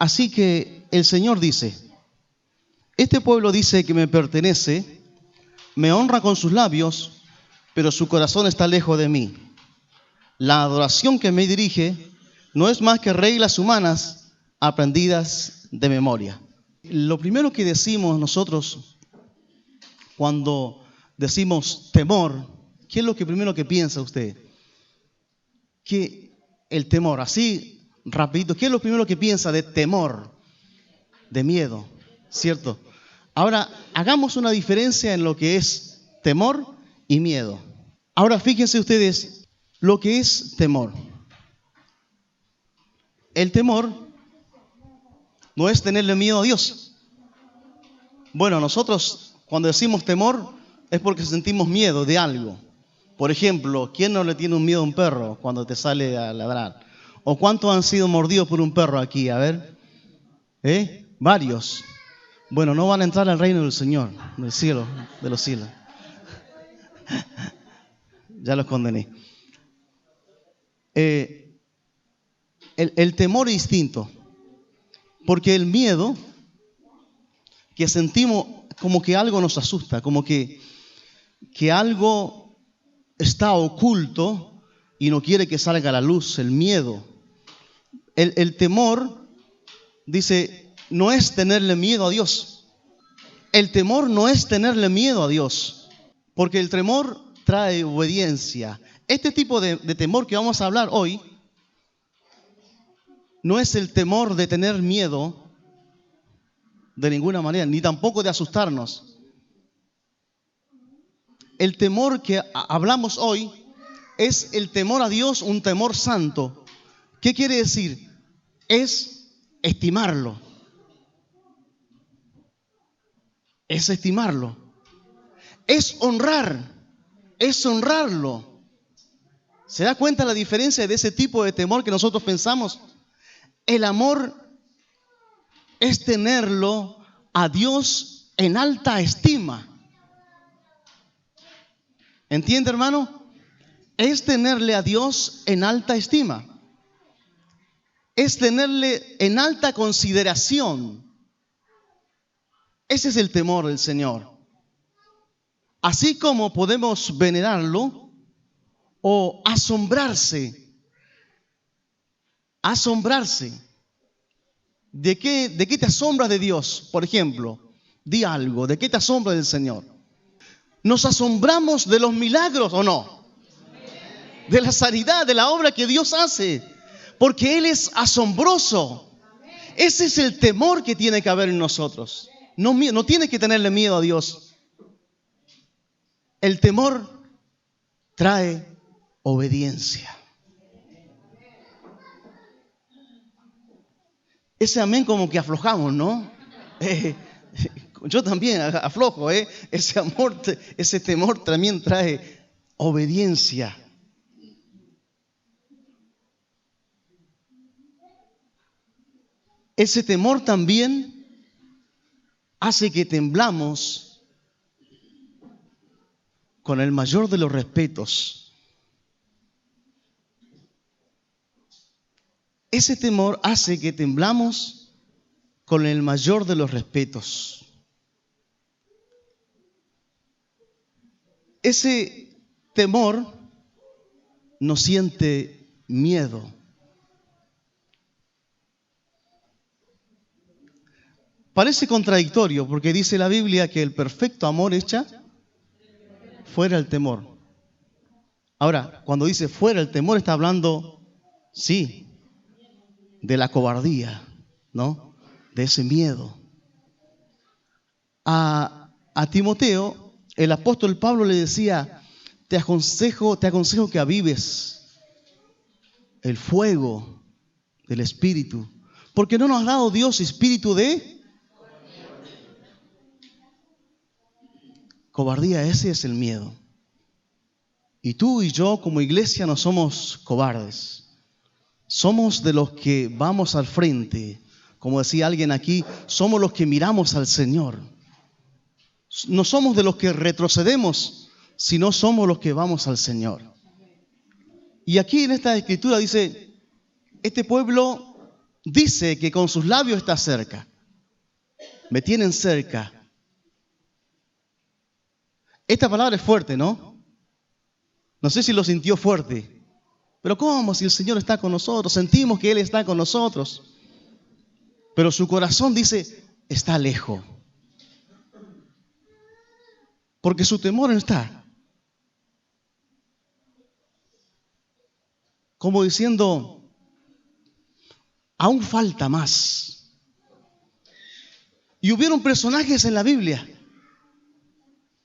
Así que el Señor dice, este pueblo dice que me pertenece, me honra con sus labios, pero su corazón está lejos de mí. La adoración que me dirige no es más que reglas humanas aprendidas de memoria. Lo primero que decimos nosotros cuando decimos temor, ¿qué es lo que primero que piensa usted? Que el temor, así rapidito, ¿qué es lo primero que piensa de temor? De miedo, ¿cierto? Ahora, hagamos una diferencia en lo que es temor y miedo. Ahora, fíjense ustedes lo que es temor. El temor no es tenerle miedo a Dios. Bueno, nosotros cuando decimos temor es porque sentimos miedo de algo. Por ejemplo, ¿quién no le tiene un miedo a un perro cuando te sale a ladrar? ¿O cuántos han sido mordidos por un perro aquí? A ver, varios. Bueno, no van a entrar al reino del Señor, del cielo, de los cielos. Ya los condené. El temor es distinto, porque el miedo que sentimos como que algo nos asusta, como que algo está oculto y no quiere que salga a la luz, el miedo. El temor, dice, no es tenerle miedo a Dios. El temor no es tenerle miedo a Dios, porque el temor trae obediencia. Este tipo de temor que vamos a hablar hoy no es el temor de tener miedo de ninguna manera, ni tampoco de asustarnos. El temor que hablamos hoy es el temor a Dios, un temor santo. ¿Qué quiere decir? Es estimarlo. Es estimarlo. Es honrar. Es honrarlo. ¿Se da cuenta la diferencia de ese tipo de temor que nosotros pensamos? El amor es tenerlo a Dios en alta estima. ¿Entiende, hermano? Es tenerle a Dios en alta estima. Es tenerle en alta consideración. Ese es el temor del Señor. Así como podemos venerarlo o asombrarse. Asombrarse. ¿De qué te asombras de Dios? Por ejemplo, di algo. ¿De qué te asombras del Señor? ¿Nos asombramos de los milagros o no? De la sanidad, de la obra que Dios hace. Porque Él es asombroso. Ese es el temor que tiene que haber en nosotros. No tiene que tenerle miedo a Dios. El temor trae obediencia. Ese amén como que aflojamos, ¿no? Yo también aflojo, Ese amor, ese temor también trae obediencia. Ese temor también hace que temblamos con el mayor de los respetos. Ese temor hace que temblamos con el mayor de los respetos. Ese temor no siente miedo. Parece contradictorio porque dice la Biblia que el perfecto amor echa fuera el temor. Ahora, cuando dice fuera el temor, está hablando, sí, de la cobardía, ¿no? De ese miedo. A Timoteo, el apóstol Pablo le decía, te aconsejo que avives el fuego del Espíritu, porque no nos ha dado Dios espíritu de cobardía. Ese es el miedo. Y tú y yo como iglesia no somos cobardes. Somos de los que vamos al frente. Como decía alguien aquí, somos los que miramos al Señor. No somos de los que retrocedemos, sino somos los que vamos al Señor. Y aquí en esta escritura dice, este pueblo dice que con sus labios está cerca. Me tienen cerca. Esta palabra es fuerte, ¿no? No sé si lo sintió fuerte. Pero ¿cómo si el Señor está con nosotros? Sentimos que Él está con nosotros. Pero su corazón dice, está lejos. Porque su temor no está. Como diciendo, aún falta más. Y hubieron personajes en la Biblia.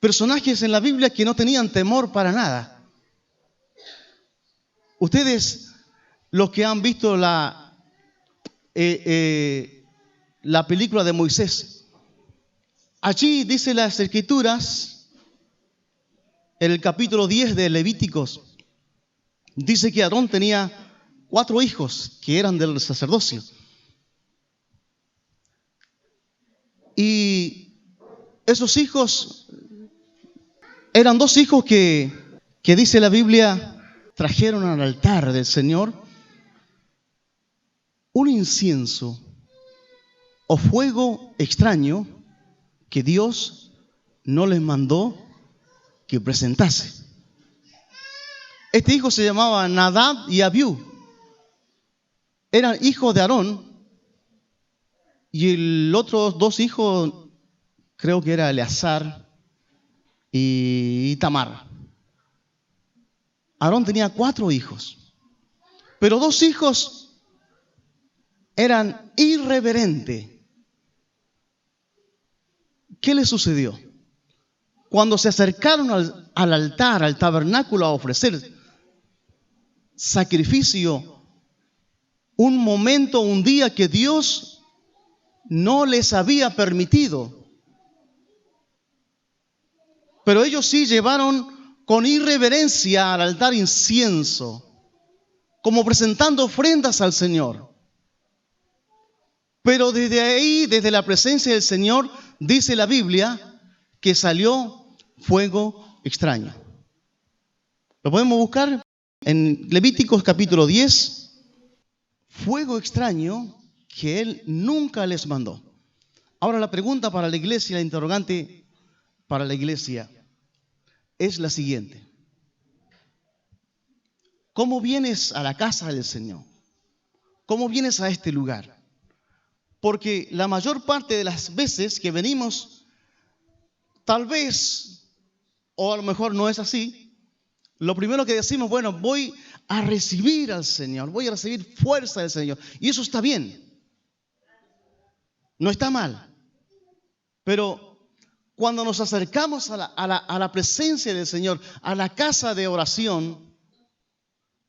Personajes en la Biblia que no tenían temor para nada. Ustedes, los que han visto la película de Moisés, allí dice las Escrituras, en el capítulo 10 de Levíticos, dice que Aarón tenía 4 hijos que eran del sacerdocio. Y esos hijos eran 2 hijos que dice la Biblia, trajeron al altar del Señor un incienso o fuego extraño que Dios no les mandó que presentase. Este hijo se llamaba Nadab y Abiú. Eran hijos de Aarón. Y el otro 2 hijos, creo que era Eleazar y Tamar. Aarón tenía 4 hijos. Pero 2 hijos eran irreverentes. ¿Qué les sucedió? Cuando se acercaron al altar, al tabernáculo a ofrecer sacrificio, un momento, un día que Dios no les había permitido. Pero ellos sí llevaron con irreverencia al altar incienso, como presentando ofrendas al Señor. Pero desde ahí, desde la presencia del Señor, dice la Biblia que salió fuego extraño. Lo podemos buscar en Levíticos capítulo 10. Fuego extraño que Él nunca les mandó. Ahora la pregunta para la iglesia, la interrogante para la iglesia es la siguiente. ¿Cómo vienes a la casa del Señor? ¿Cómo vienes a este lugar? Porque la mayor parte de las veces que venimos, tal vez, o a lo mejor no es así, lo primero que decimos, bueno, voy a recibir al Señor, voy a recibir fuerza del Señor. Y eso está bien, no está mal. Pero cuando nos acercamos a la presencia del Señor, a la casa de oración,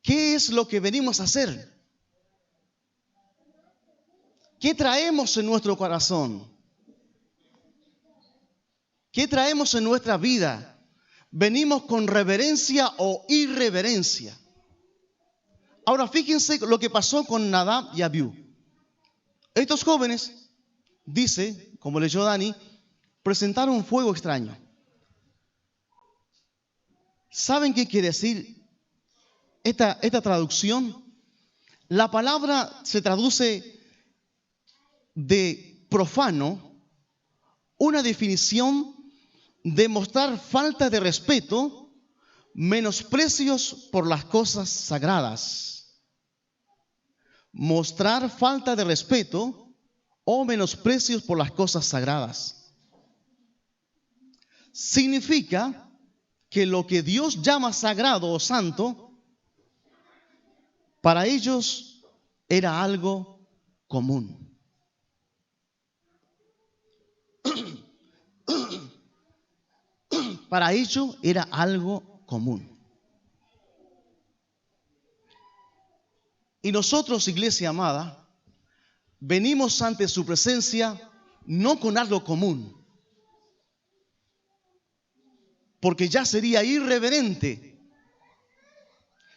¿qué es lo que venimos a hacer? ¿Qué traemos en nuestro corazón? ¿Qué traemos en nuestra vida? ¿Venimos con reverencia o irreverencia? Ahora fíjense lo que pasó con Nadab y Abiú. Estos jóvenes, dice, como leyó Dani, presentaron un fuego extraño. ¿Saben qué quiere decir esta traducción? La palabra se traduce de profano, una definición de mostrar falta de respeto, menosprecios por las cosas sagradas. Mostrar falta de respeto o menosprecios por las cosas sagradas. Significa que lo que Dios llama sagrado o santo, para ellos era algo común. Para ellos era algo común. Y nosotros, iglesia amada, venimos ante su presencia no con algo común, porque ya sería irreverente.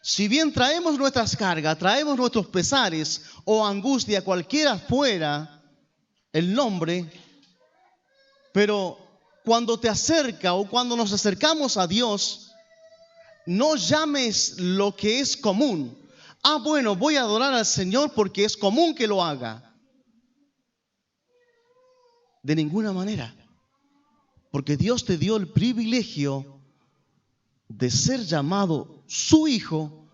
Si bien traemos nuestras cargas, traemos nuestros pesares o angustia, cualquiera fuera el nombre, pero cuando te acerca o cuando nos acercamos a Dios, no llames lo que es común, bueno, voy a adorar al Señor porque es común que lo haga. De ninguna manera. Porque Dios te dio el privilegio de ser llamado su hijo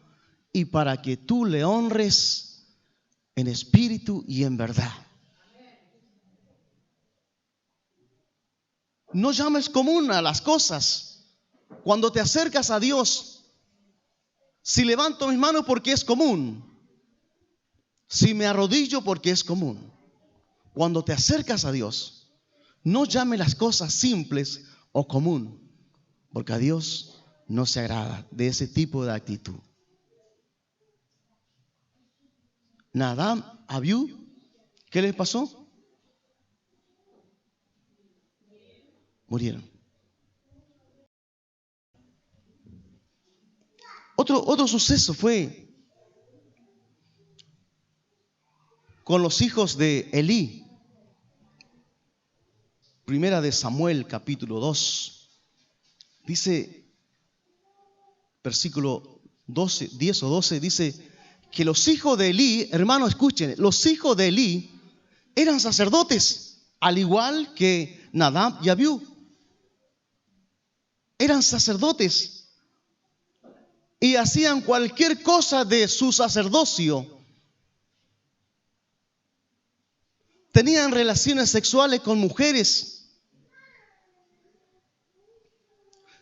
y para que tú le honres en espíritu y en verdad. No llames común a las cosas. Cuando te acercas a Dios, si levanto mis manos porque es común, si me arrodillo porque es común. Cuando te acercas a Dios, no llame las cosas simples o común, porque a Dios no se agrada de ese tipo de actitud. Nadab, Abiú, ¿qué les pasó? Murieron. Otro suceso fue con los hijos de Elí. Primera de Samuel, capítulo 2. Dice, versículo 12, 10 o 12, dice que los hijos de Elí, hermano, escuchen, los hijos de Elí eran sacerdotes, al igual que Nadab y Abiú. Eran sacerdotes y hacían cualquier cosa de su sacerdocio. Tenían relaciones sexuales con mujeres.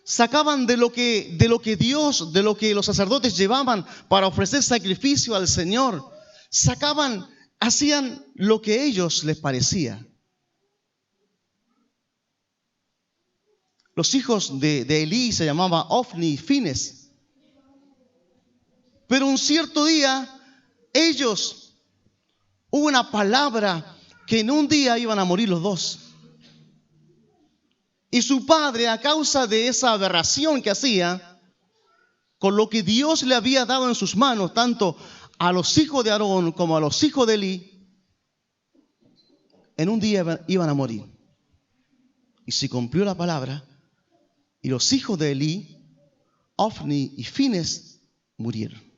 Sacaban de lo que Dios, de lo que los sacerdotes llevaban para ofrecer sacrificio al Señor. Hacían lo que a ellos les parecía. Los hijos de Elí se llamaban Ofni y Fines. Pero un cierto día, hubo una palabra que en un día iban a morir los dos. Y su padre, a causa de esa aberración que hacía, con lo que Dios le había dado en sus manos, tanto a los hijos de Aarón como a los hijos de Elí, en un día iban a morir. Y se cumplió la palabra, y los hijos de Elí, Ofni y Fines, murieron.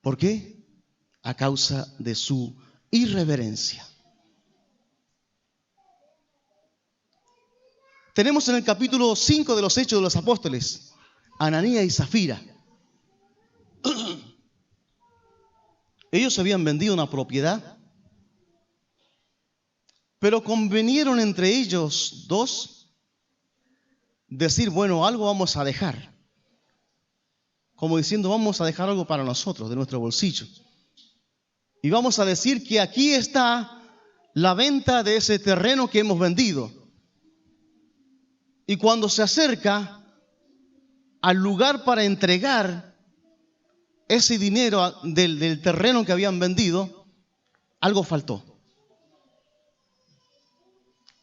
¿Por qué? A causa de su irreverencia. Tenemos en el capítulo 5 de los Hechos de los Apóstoles, Ananías y Zafira. Ellos habían vendido una propiedad, pero convinieron entre ellos dos decir, bueno, algo vamos a dejar. Como diciendo, vamos a dejar algo para nosotros, de nuestro bolsillo. Y vamos a decir que aquí está la venta de ese terreno que hemos vendido. Y cuando se acerca al lugar para entregar ese dinero del terreno que habían vendido, algo faltó.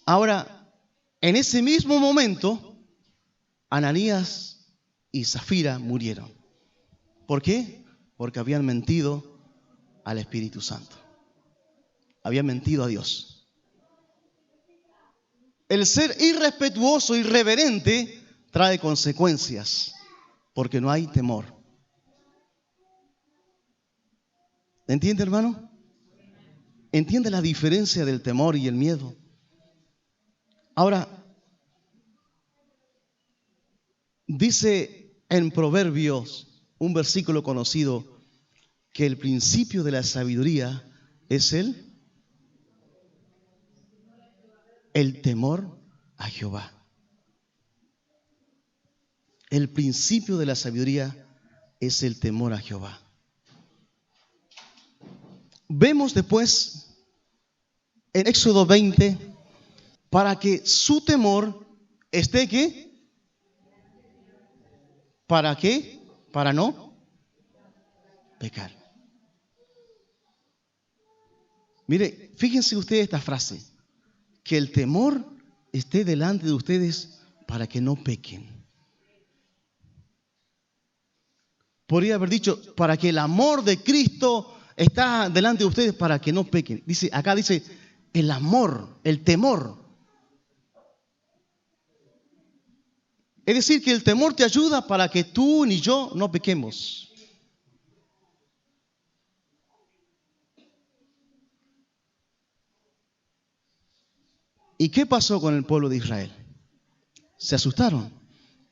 Ahora, en ese mismo momento, Ananías y Zafira murieron. ¿Por qué? Porque habían mentido al Espíritu Santo. Habían mentido a Dios. El ser irrespetuoso, irreverente, trae consecuencias, porque no hay temor. ¿Entiende, hermano? ¿Entiende la diferencia del temor y el miedo? Ahora, dice en Proverbios, un versículo conocido, que el principio de la sabiduría es el temor a Jehová. El principio de la sabiduría es el temor a Jehová. Vemos después en Éxodo 20, para que su temor esté ¿qué? ¿Para qué? Para no pecar. Mire, fíjense ustedes esta frase, que el temor esté delante de ustedes para que no pequen. Podría haber dicho, para que el amor de Cristo está delante de ustedes para que no pequen. Acá dice, el amor, el temor. Es decir, que el temor te ayuda para que tú ni yo no pequemos. ¿Y qué pasó con el pueblo de Israel? Se asustaron,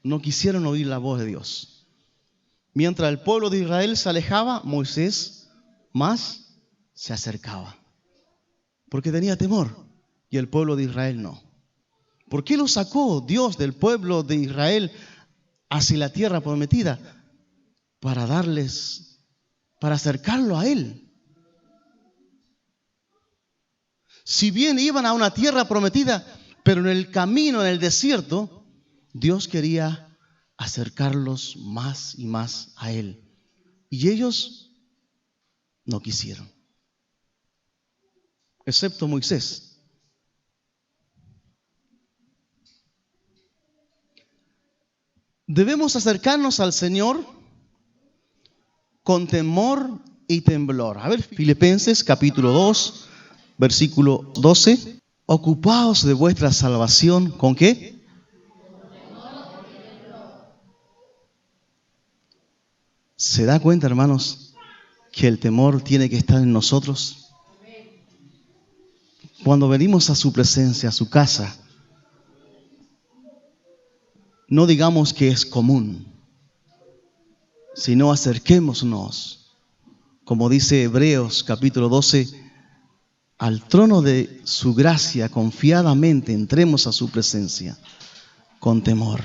no quisieron oír la voz de Dios. Mientras el pueblo de Israel se alejaba, Moisés más se acercaba, porque tenía temor, y el pueblo de Israel no. ¿Por qué lo sacó Dios del pueblo de Israel hacia la tierra prometida? Para acercarlo a Él. Si bien iban a una tierra prometida, pero en el camino, en el desierto, Dios quería acercarlos más y más a Él. Y ellos no quisieron, excepto Moisés. Debemos acercarnos al Señor con temor y temblor. A ver, Filipenses capítulo 2, versículo 12. Ocupaos de vuestra salvación, ¿con qué? ¿Se da cuenta, hermanos, que el temor tiene que estar en nosotros? Cuando venimos a su presencia, a su casa, no digamos que es común, sino acerquémonos, como dice Hebreos capítulo 12, al trono de su gracia, confiadamente entremos a su presencia con temor.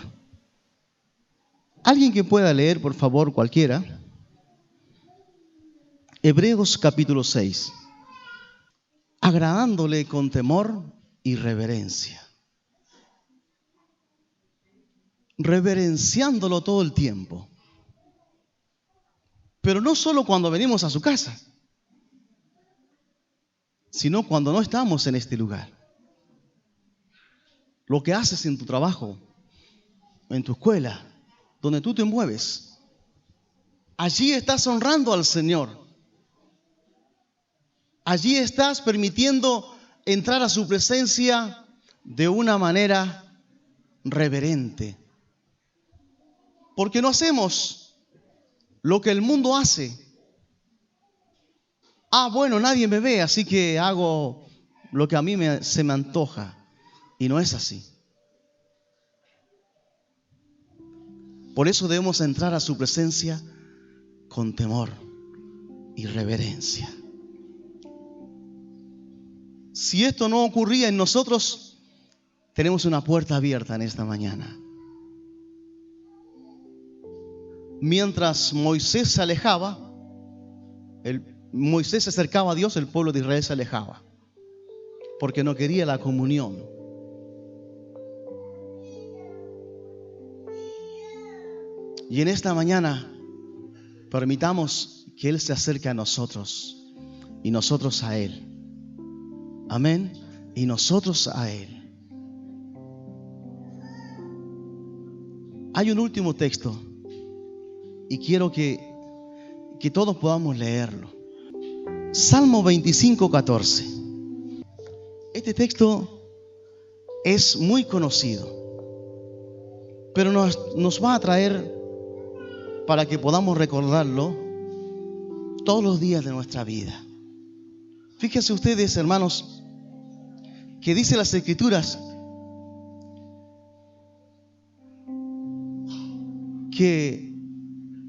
Alguien que pueda leer, por favor, cualquiera. Hebreos capítulo 6. Agradándole con temor y reverencia. Reverenciándolo todo el tiempo. Pero no solo cuando venimos a su casa, sino cuando no estamos en este lugar. Lo que haces en tu trabajo, en tu escuela, donde tú te mueves, allí estás honrando al Señor. Allí estás permitiendo entrar a su presencia de una manera reverente. Porque no hacemos lo que el mundo hace. Bueno, nadie me ve, así que hago lo que a mí se me antoja. Y no es así. Por eso debemos entrar a su presencia con temor y reverencia. Si esto no ocurría en nosotros, tenemos una puerta abierta en esta mañana. Mientras Moisés se alejaba, Moisés se acercaba a Dios, el pueblo de Israel se alejaba, porque no quería la comunión. Y en esta mañana, permitamos que Él se acerque a nosotros y nosotros a Él. Amén. Y nosotros a Él. Hay un último texto y quiero que todos podamos leerlo. Salmo 25, 14. Este texto es muy conocido, pero nos va a traer para que podamos recordarlo todos los días de nuestra vida. Fíjense ustedes, hermanos, que dice las Escrituras que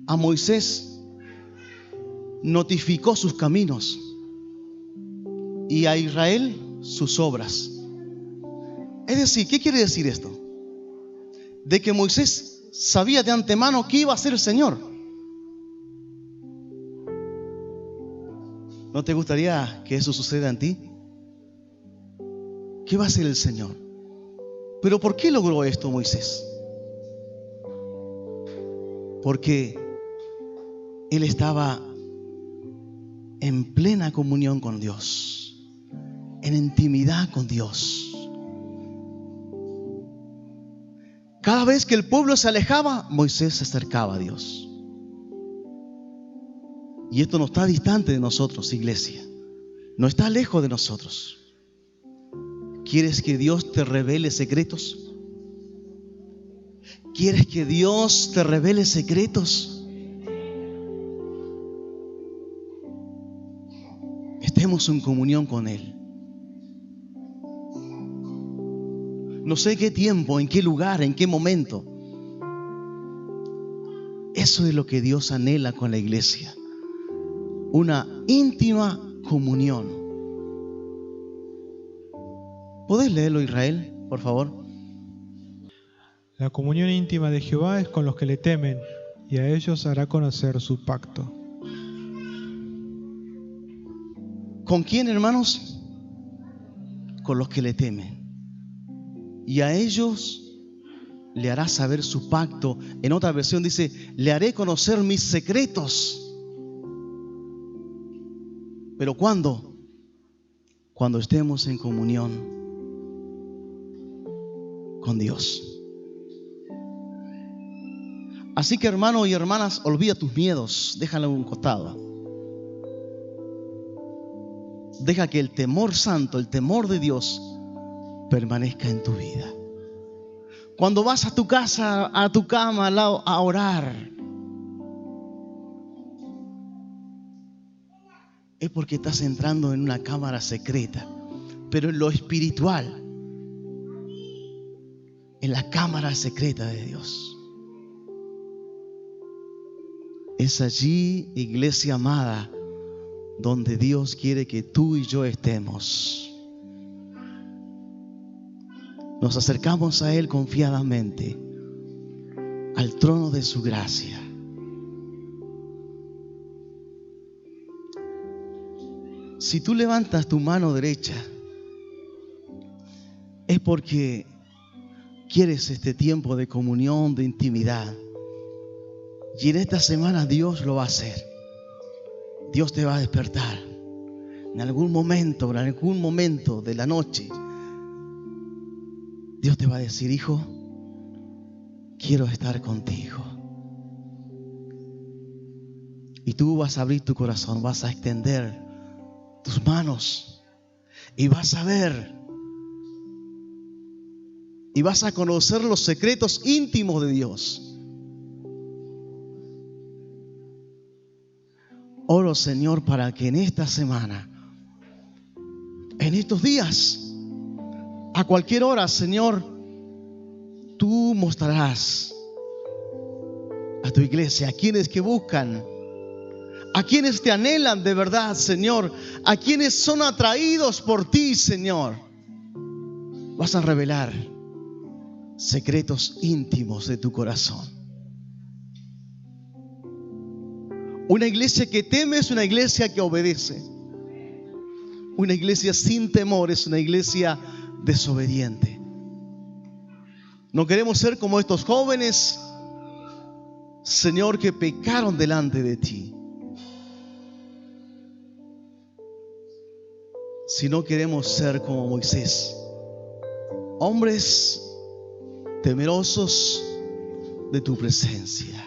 a Moisés notificó sus caminos y a Israel sus obras. Es decir, ¿qué quiere decir esto? De que Moisés sabía de antemano qué iba a hacer el Señor. ¿No te gustaría que eso suceda en ti? ¿Qué va a hacer el Señor? ¿Pero por qué logró esto Moisés? Porque él estaba en plena comunión con Dios, en intimidad con Dios. Cada vez que el pueblo se alejaba, Moisés se acercaba a Dios. Y esto no está distante de nosotros, iglesia. No está lejos de nosotros. ¿Quieres que Dios te revele secretos? ¿Quieres que Dios te revele secretos? Estemos en comunión con Él. no sé qué tiempo, en qué lugar, en qué momento. Eso es lo que Dios anhela con la iglesia. Una íntima comunión. ¿Podés leerlo, Israel, por favor? La comunión íntima de Jehová es con los que le temen, y a ellos hará conocer su pacto. ¿Con quién, hermanos? Con los que le temen. Y a ellos le hará saber su pacto. En otra versión dice, le haré conocer mis secretos. ¿Pero cuándo? Cuando estemos en comunión con Dios. Así que, hermanos y hermanas, olvida tus miedos, déjalo a un costado. Deja que el temor santo, el temor de Dios, permanezca en tu vida. Cuando vas a tu casa, a tu cama, a orar, es porque estás entrando en una cámara secreta. Pero en lo espiritual, en la cámara secreta de Dios. Es allí, iglesia amada, donde Dios quiere que tú y yo estemos. Nos acercamos a Él confiadamente, al trono de su gracia. Si tú levantas tu mano derecha, es porque quieres este tiempo de comunión, de intimidad. Y en esta semana Dios lo va a hacer. Dios te va a despertar. En algún momento de la noche, Dios te va a decir: hijo, quiero estar contigo. Y tú vas a abrir tu corazón, vas a extender tus manos y vas a ver y vas a conocer los secretos íntimos de Dios. Oro, Señor, para que en esta semana, en estos días, a cualquier hora, Señor, tú mostrarás a tu iglesia, a quienes que buscan, a quienes te anhelan de verdad, Señor, a quienes son atraídos por ti, Señor. Vas a revelar secretos íntimos de tu corazón. Una iglesia que teme es una iglesia que obedece. Una iglesia sin temor es una iglesia desobediente. No queremos ser como estos jóvenes, Señor, que pecaron delante de ti. Sino queremos ser como Moisés, hombres temerosos de tu presencia.